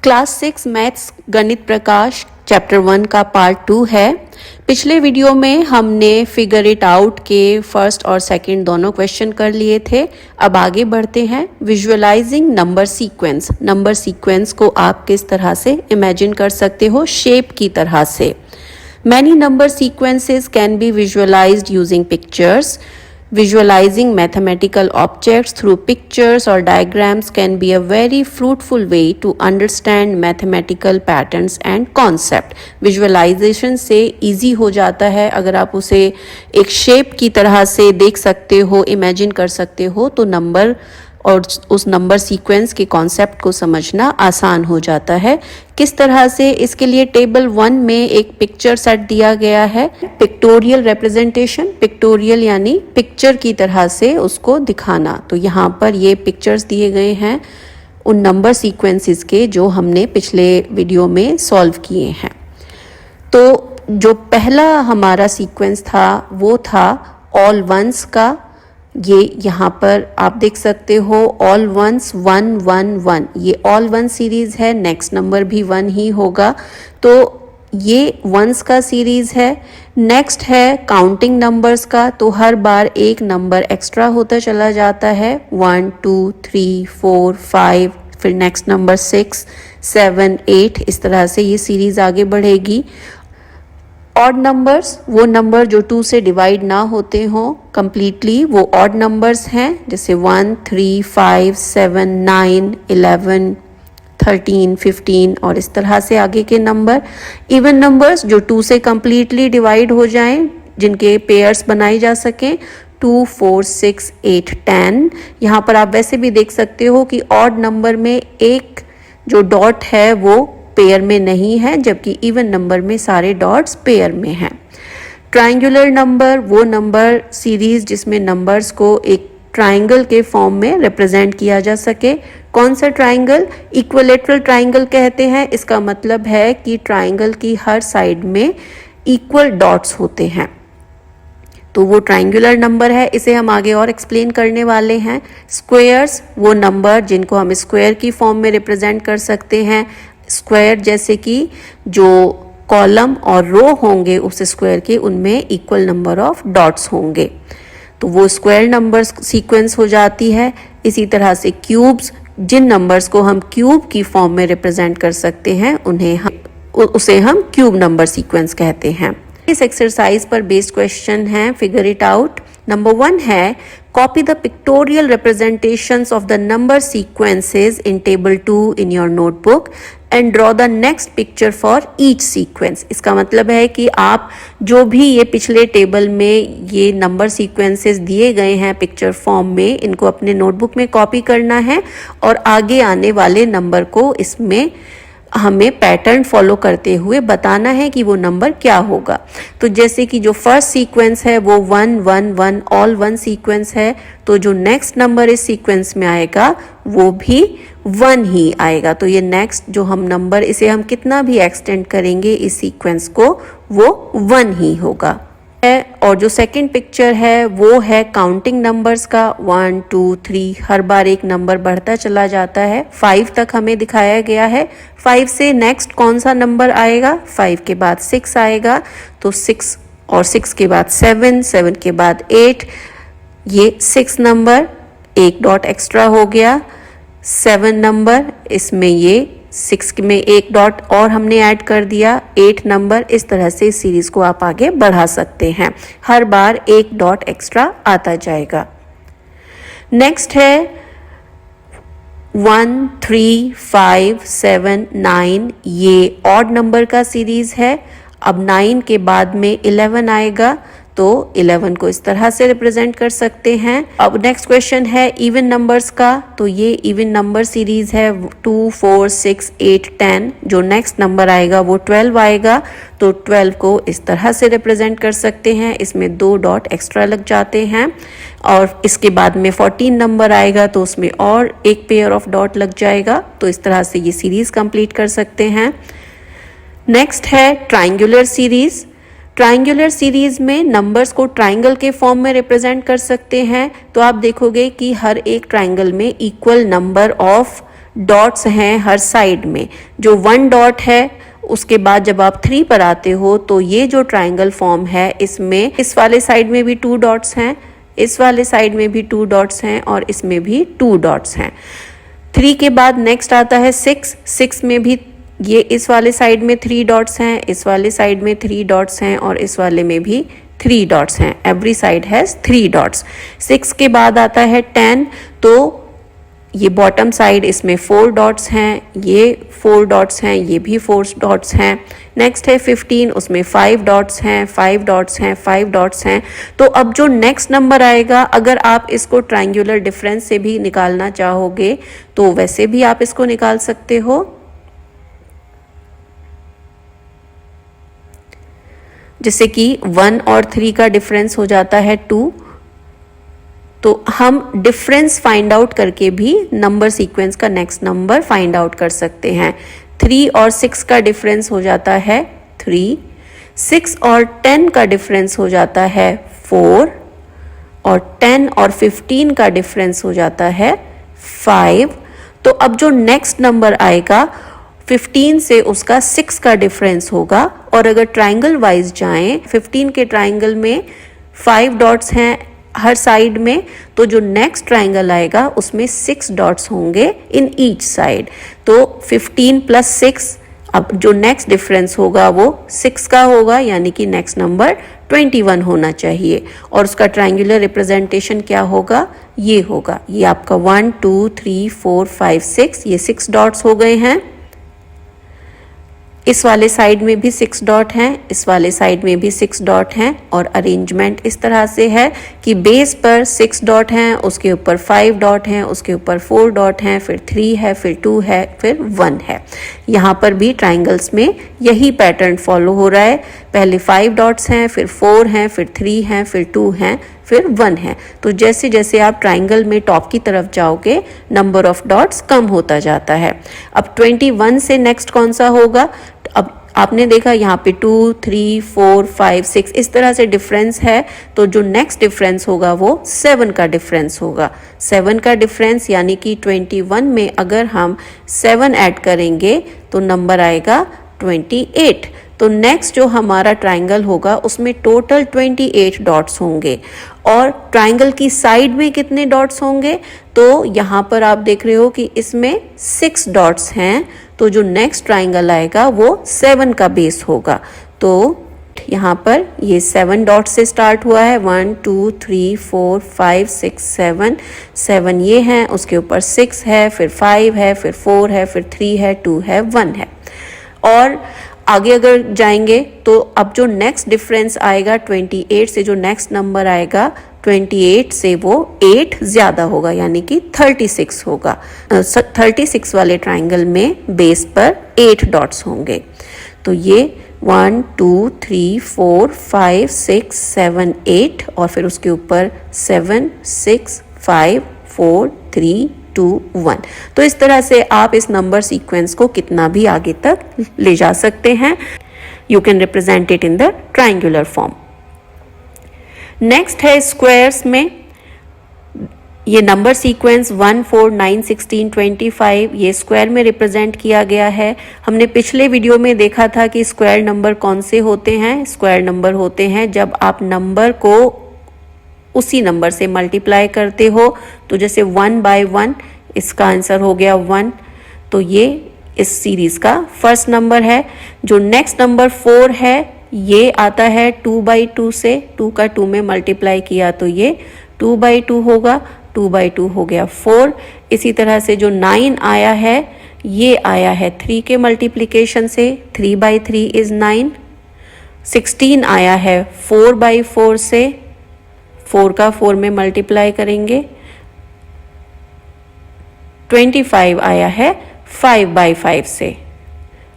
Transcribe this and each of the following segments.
Class 6 maths गणित प्रकाश chapter 1 का part 2 है। पिछले वीडियो में हमने फिगर इट आउट के फर्स्ट और सेकंड दोनों क्वेश्चन कर लिए थे। अब आगे बढ़ते हैं। Visualising number sequence. Number sequence को आप किस तरह से इमेजिन कर सकते हो? शेप की तरह से। Many number sequences can be visualised using pictures. Visualizing mathematical objects through pictures or diagrams can be a very fruitful way to understand mathematical patterns and concept. Visualization से easy हो जाता है। अगर आप उसे एक shape की तरह से देख सकते हो, imagine कर सकते हो, तो नंबर और उस नंबर सीक्वेंस के कॉन्सेप्ट को समझना आसान हो जाता है। किस तरह से? इसके लिए टेबल 1 में एक पिक्चर सेट दिया गया है। पिक्टोरियल रिप्रेजेंटेशन, पिक्टोरियल यानी पिक्चर की तरह से उसको दिखाना। तो यहाँ पर ये पिक्चर्स दिए गए हैं उन नंबर सीक्वेंसेस के जो हमने पिछले वीडियो में सॉल्व किए हैं। तो जो पहला हमारा सीक्वेंस था वो था ऑल वंस का। ये यहाँ पर आप देख सकते हो ऑल वंस 1 1 1, ये ऑल वन सीरीज है। नेक्स्ट नंबर भी 1 ही होगा, तो ये वंस का सीरीज है। नेक्स्ट है काउंटिंग नंबर्स का, तो हर बार एक नंबर एक्स्ट्रा होता चला जाता है। 1 2 3 4 5, फिर नेक्स्ट नंबर 6 7 8, इस तरह से ये सीरीज आगे बढ़ेगी। ऑड नंबर्स, वो नंबर जो 2 से डिवाइड ना होते हों कंप्लीटली, वो ऑड नंबर्स हैं, जैसे 1 3 5 7 9 11 13 15 और इस तरह से आगे के नंबर। इवन नंबर्स जो 2 से कंप्लीटली डिवाइड हो जाएं, जिनके पेयर्स बनाए जा सकें, 2 4 6 8 10। यहाँ पर आप वैसे भी देख सकते हो कि ऑड नंबर में एक जो डॉट है वो पेयर में नहीं है, जबकि इवन नंबर में सारे डॉट्स पेयर में हैं। ट्रायंगुलर नंबर, वो नंबर सीरीज जिसमें नंबर्स को एक ट्रायंगल के फॉर्म में रिप्रेजेंट किया जा सके। कौन सा ट्रायंगल? इक्विलेटरल ट्रायंगल कहते हैं। इसका मतलब है कि ट्रायंगल की हर साइड में इक्वल डॉट्स होते हैं, तो वो ट्रायंगुलर नंबर है। इसे हम आगे और एक्सप्लेन करने वाले हैं। स्क्वायर्स, वो नंबर जिनको हम स्क्वायर की फॉर्म में रिप्रेजेंट कर सकते हैं। स्क्वायर जैसे कि जो कॉलम और रो होंगे उस स्क्वायर के, उनमें इक्वल नंबर ऑफ डॉट्स होंगे, तो वो स्क्वायर नंबर्स सीक्वेंस हो जाती है। इसी तरह से क्यूब्स, जिन नंबर्स को हम क्यूब की फॉर्म में रिप्रेजेंट कर सकते हैं उसे हम क्यूब नंबर सीक्वेंस कहते हैं। इस एक्सरसाइज पर बेस्ड क्वेश्चन है, फिगर इट आउट। नंबर 1 है copy the pictorial representations of the number sequences in table 2 in your notebook and draw the next picture for each sequence. इसका मतलब है कि आप जो भी ये पिछले टेबल में ये नंबर सीक्वेंसेस दिए गए हैं पिक्चर फॉर्म में, इनको अपने नोटबुक में कॉपी करना है और आगे आने वाले नंबर को इसमें हमें पैटर्न फॉलो करते हुए बताना है कि वो नंबर क्या होगा। तो जैसे कि जो फर्स्ट सीक्वेंस है वो 1 1 1 ऑल वन सीक्वेंस है, तो जो नेक्स्ट नंबर इस सीक्वेंस में आएगा वो भी 1 ही आएगा। तो ये नेक्स्ट जो हम नंबर, इसे हम कितना भी एक्सटेंड करेंगे इस सीक्वेंस को, वो 1 ही होगा। और जो सेकंड पिक्चर है वो है काउंटिंग नंबर्स का। 1 2 3, हर बार एक नंबर बढ़ता चला जाता है। 5 तक हमें दिखाया गया है। 5 से नेक्स्ट कौन सा नंबर आएगा? 5 के बाद 6 आएगा, तो 6 और 6 के बाद 7, 7 के बाद 8, ये 6 नंबर, एक डॉट एक्स्ट्रा हो गया। 7 नंबर, इसमें ये 6 में एक डॉट और हमने ऐड कर दिया, 8 नंबर। इस तरह से इस सीरीज को आप आगे बढ़ा सकते हैं, हर बार एक डॉट एक्स्ट्रा आता जाएगा। नेक्स्ट है 1 3 5 7 9, ये ऑड नंबर का सीरीज है। अब 9 के बाद में 11 आएगा, तो 11 को इस तरह से रिप्रेजेंट कर सकते हैं। अब नेक्स्ट क्वेश्चन है इवन नंबर्स का, तो ये इवन नंबर सीरीज है 2 4 6 8 10, जो नेक्स्ट नंबर आएगा वो 12 आएगा, तो 12 को इस तरह से रिप्रेजेंट कर सकते हैं। इसमें 2 डॉट एक्स्ट्रा लग जाते हैं, और इसके बाद में 14 नंबर आएगा तो उसमें और एक पेयर ऑफ डॉट लग जाएगा, तो इस तरह से ये सीरीज कंप्लीट कर सकते हैं। नेक्स्ट है ट्रायंगुलर सीरीज। ट्रायंगुलर सीरीज में नंबर्स को ट्रायंगल के फॉर्म में रिप्रेजेंट कर सकते हैं, तो आप देखोगे कि हर एक ट्रायंगल में इक्वल नंबर ऑफ डॉट्स हैं हर साइड में। जो 1 डॉट है उसके बाद जब आप 3 पर आते हो तो ये जो ट्राइंगल फॉर्म है इसमें इस वाले साइड में भी 2 डॉट्स हैं, इस वाले साइड में भी 2 डॉट्स हैं और इसमें भी 2 डॉट्स हैं। 3 के बाद नेक्स्ट आता है 6। 6 में भी ये इस वाले साइड में 3 डॉट्स हैं, इस वाले साइड में 3 डॉट्स हैं और इस वाले में भी 3 डॉट्स हैं। Every side has 3 dots. 6 के बाद आता है 10, तो ये बॉटम साइड इसमें 4 डॉट्स हैं, ये 4 डॉट्स हैं, ये भी 4 डॉट्स हैं। नेक्स्ट है 15, उसमें 5 डॉट्स हैं, 5 डॉट्स हैं, 5 डॉट्स हैं। तो अब जो नेक्स्ट नंबर आएगा, अगर आप इसको ट्रायंगुलर डिफरेंस से भी निकालना चाहोगे तो वैसे भी आप इसको निकाल सकते हो। जैसे कि 1 और 3 का डिफरेंस हो जाता है 2, तो हम डिफरेंस फाइंड आउट करके भी नंबर सीक्वेंस का नेक्स्ट नंबर फाइंड आउट कर सकते हैं। 3 और 6 का डिफरेंस हो जाता है 3, 6 और 10 का डिफरेंस हो जाता है 4 और 10 और 15 का डिफरेंस हो जाता है 5। तो अब जो नेक्स्ट नंबर आएगा 15 से उसका 6 का डिफरेंस होगा। और अगर ट्राइंगल वाइज जाएं, 15 के ट्राइंगल में 5 डॉट्स हैं हर साइड में, तो जो नेक्स्ट ट्राइंगल आएगा उसमें 6 डॉट्स होंगे इन ईच साइड। तो 15 प्लस 6, अब जो नेक्स्ट डिफरेंस होगा वो 6 का होगा, यानी कि नेक्स्ट नंबर 21 होना चाहिए। और उसका ट्रायंगुलर रिप्रेजेंटेशन क्या होगा, ये होगा, ये आपका 1 2 3 4 5 6, ये 6 डॉट्स हो गए हैं। इस वाले साइड में भी 6 डॉट हैं, इस वाले साइड में भी 6 डॉट हैं। और अरेंजमेंट इस तरह से है कि बेस पर 6 डॉट हैं, उसके ऊपर 5 डॉट हैं, उसके ऊपर 4 डॉट हैं, फिर 3 है, फिर 2 है, फिर 1 है। यहाँ पर भी ट्राइंगल्स में यही पैटर्न फॉलो हो रहा है। पहले 5 डॉट्स हैं, फिर 4 हैं, फिर 3 हैं, फिर 2 हैं, फिर 1 है। तो जैसे जैसे आप ट्राइंगल में टॉप की तरफ जाओगे नंबर ऑफ डॉट्स कम होता जाता है। अब 21 से नेक्स्ट कौन सा होगा, अब आपने देखा यहाँ पे 2 3 4 5 6 इस तरह से डिफरेंस है, तो जो नेक्स्ट डिफरेंस होगा वो 7 का डिफरेंस होगा। 7 का डिफरेंस यानी कि 21 में अगर हम 7 ऐड करेंगे तो नंबर आएगा 28। तो नेक्स्ट जो हमारा ट्राइंगल होगा उसमें टोटल 28 डॉट्स होंगे। और ट्राइंगल की साइड में कितने डॉट्स होंगे, तो यहाँ पर आप देख रहे हो कि इसमें 6 डॉट्स हैं, तो जो नेक्स्ट ट्राइंगल आएगा वो 7 का बेस होगा। तो यहाँ पर ये 7 डॉट से स्टार्ट हुआ है, 1 2 3 4 5 6 7, 7 ये हैं, उसके ऊपर 6 है, फिर 5 है, फिर 4 है, फिर 3 है, 2 है, 1 है। और आगे अगर जाएंगे तो अब जो नेक्स्ट डिफरेंस आएगा 28 से, जो नेक्स्ट नंबर आएगा 28 से वो 8 ज़्यादा होगा, यानी कि 36 होगा। 36 वाले ट्राइंगल में बेस पर 8 डॉट्स होंगे। तो ये 1 2 3 4 5 6 7 8 और फिर उसके ऊपर 7 6 5 4 3 2 1। तो इस तरह से आप इस नंबर सीक्वेंस को कितना भी आगे तक ले जा सकते हैं। You can represent it in the triangular form. Next है स्क्वायर्स में। ये नंबर सीक्वेंस 1 4 9 16 25 ये स्क्वायर में रिप्रेजेंट किया गया है। हमने पिछले वीडियो में देखा था कि स्क्वायर नंबर कौन से होते हैं। स्क्वायर नंबर होते हैं जब आप नंबर को उसी नंबर से मल्टीप्लाई करते हो। तो जैसे 1 बाय 1, इसका आंसर हो गया 1, तो ये इस सीरीज का फर्स्ट नंबर है। जो नेक्स्ट नंबर 4 है ये आता है 2 बाई 2 से, 2 का 2 में मल्टीप्लाई किया तो ये 2 बाई 2 होगा, 2 बाई 2 हो गया 4। इसी तरह से जो 9 आया है ये आया है 3 के मल्टीप्लिकेशन से, 3 बाई 3 इज 9। 16 आया है 4 बाई 4 से, 4 का 4 में मल्टीप्लाई करेंगे। 25 आया है 5 बाई 5 से,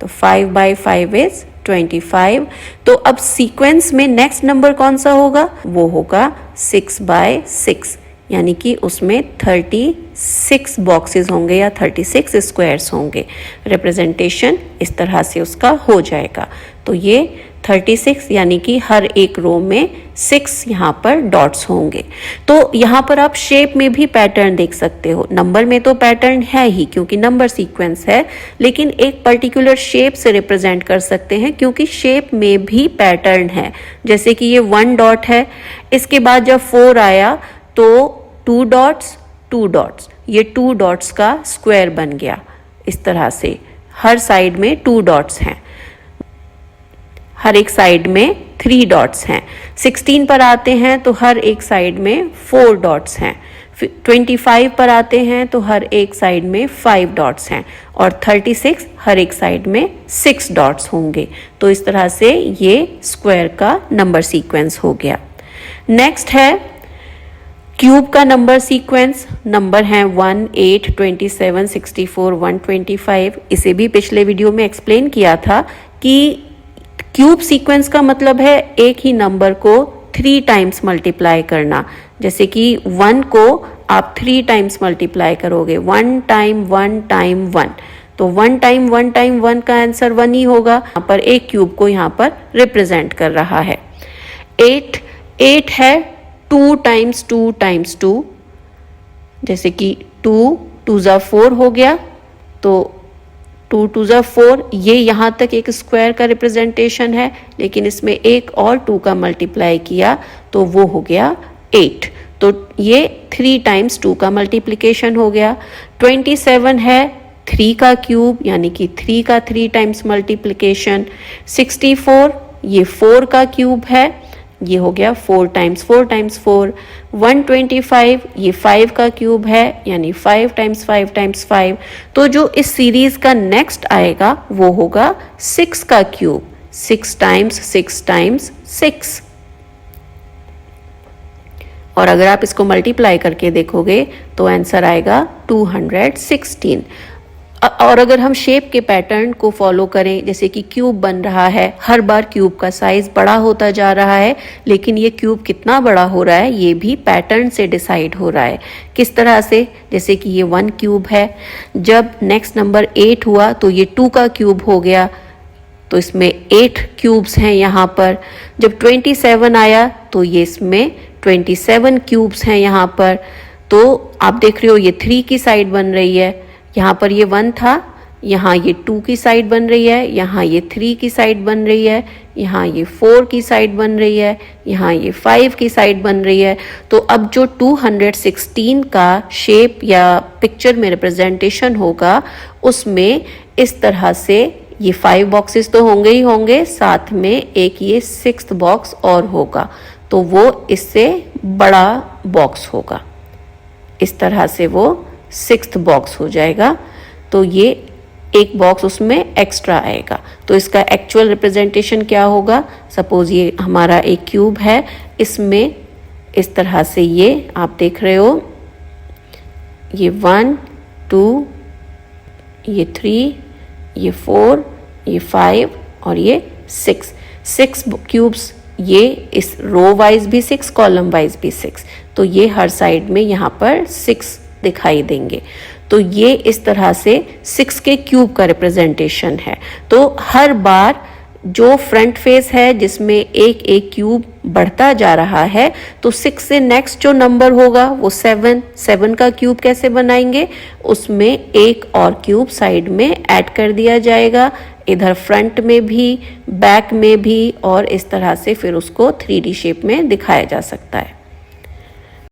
तो 5 बाई 5 इज 25। तो अब सीक्वेंस में नेक्स्ट नंबर कौन सा होगा, वो होगा 6 बाय 6, यानी कि उसमें 36 बॉक्सेस होंगे या 36 स्क्वायर्स होंगे। रिप्रेजेंटेशन इस तरह से उसका हो जाएगा। तो ये 36 यानी कि हर एक रो में 6 यहाँ पर डॉट्स होंगे। तो यहाँ पर आप शेप में भी पैटर्न देख सकते हो। नंबर में तो पैटर्न है ही क्योंकि नंबर सीक्वेंस है, लेकिन एक पर्टिकुलर शेप से रिप्रेजेंट कर सकते हैं क्योंकि शेप में भी पैटर्न है। जैसे कि ये 1 डॉट है, इसके बाद जब 4 आया तो 2 डॉट्स 2 डॉट्स, ये 2 डॉट्स का स्क्वायर बन गया। इस तरह से हर साइड में 2 डॉट्स हैं, हर एक साइड में 3 डॉट्स हैं। 16 पर आते हैं तो हर एक साइड में 4 डॉट्स हैं। 25 पर आते हैं तो हर एक साइड में 5 डॉट्स हैं और 36 हर एक साइड में 6 डॉट्स होंगे। तो इस तरह से ये स्क्वायर का नंबर सीक्वेंस हो गया। नेक्स्ट है क्यूब का नंबर सीक्वेंस। नंबर हैं 1, 8, 27, 64, 125। इसे भी पिछले वीडियो में एक्सप्लेन किया था कि क्यूब सीक्वेंस का मतलब है एक ही नंबर को 3 टाइम्स मल्टीप्लाई करना। जैसे कि 1 को आप 3 टाइम्स मल्टीप्लाई करोगे, 1 टाइम 1 टाइम 1, तो 1 टाइम 1 टाइम 1 का आंसर 1 ही होगा। यहाँ पर एक क्यूब को यहाँ पर रिप्रेजेंट कर रहा है। 8 है 2 टाइम्स 2 टाइम्स 2, जैसे कि 2 2 ज़ा 4 हो गया, तो 2 2 ज़ा 4, ये यहाँ तक एक स्क्वायर का रिप्रेजेंटेशन है, लेकिन इसमें एक और 2 का मल्टीप्लाई किया तो वो हो गया 8। तो ये 3 टाइम्स 2 का मल्टीप्लिकेशन हो गया। 27 है 3 का क्यूब, यानी कि 3 का 3 टाइम्स मल्टीप्लिकेशन। 64 ये 4 का क्यूब है, ये हो गया 4 टाइम्स 4 टाइम्स 4। 125 ये 5 का क्यूब है, यानी 5 टाइम्स 5 टाइम्स 5। तो जो इस सीरीज का नेक्स्ट आएगा वो होगा 6 का क्यूब, 6 टाइम्स 6 टाइम्स 6। और अगर आप इसको मल्टीप्लाई करके देखोगे तो आंसर आएगा 216। और अगर हम शेप के पैटर्न को फॉलो करें, जैसे कि क्यूब बन रहा है, हर बार क्यूब का साइज बड़ा होता जा रहा है, लेकिन ये क्यूब कितना बड़ा हो रहा है ये भी पैटर्न से डिसाइड हो रहा है। किस तरह से? जैसे कि ये 1 क्यूब है, जब नेक्स्ट नंबर 8 हुआ तो ये 2 का क्यूब हो गया, तो इसमें 8 क्यूब्स हैं यहाँ पर। जब 27 आया तो ये इसमें 27 क्यूब्स हैं यहाँ पर। तो आप देख रहे हो ये 3 की साइड बन रही है, यहाँ पर ये 1 था, यहाँ ये 2 की साइड बन रही है, यहाँ ये 3 की साइड बन रही है, यहाँ ये 4 की साइड बन रही है, यहाँ ये 5 की साइड बन रही है। तो अब जो 216 का शेप या पिक्चर में रिप्रेजेंटेशन होगा उसमें इस तरह से ये 5 बॉक्सेस तो होंगे ही होंगे, साथ में एक ये 6th बॉक्स और होगा, तो वो इससे बड़ा बॉक्स होगा। इस तरह से वो 6th बॉक्स हो जाएगा, तो ये एक बॉक्स उसमें एक्स्ट्रा आएगा। तो इसका एक्चुअल रिप्रेजेंटेशन क्या होगा? सपोज ये हमारा एक क्यूब है, इसमें इस तरह से ये आप देख रहे हो, ये 1 2 ये 3 ये 4 ये 5 और ये 6 क्यूब्स, ये इस रो वाइज भी 6 कॉलम वाइज भी 6, तो ये हर साइड में यहाँ पर 6 दिखाई देंगे। तो ये इस तरह से 6 के क्यूब का रिप्रेजेंटेशन है। तो हर बार जो फ्रंट फेस है जिसमें एक एक क्यूब बढ़ता जा रहा है, तो 6 से नेक्स्ट जो नंबर होगा वो 7 का क्यूब कैसे बनाएंगे? उसमें एक और क्यूब साइड में ऐड कर दिया जाएगा, इधर फ्रंट में भी बैक में भी, और इस तरह से फिर उसको 3D शेप में दिखाया जा सकता है।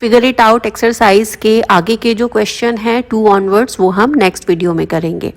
फिगर इट आउट एक्सरसाइज के आगे के जो क्वेश्चन हैं 2 ऑनवर्ड्स वो हम नेक्स्ट वीडियो में करेंगे।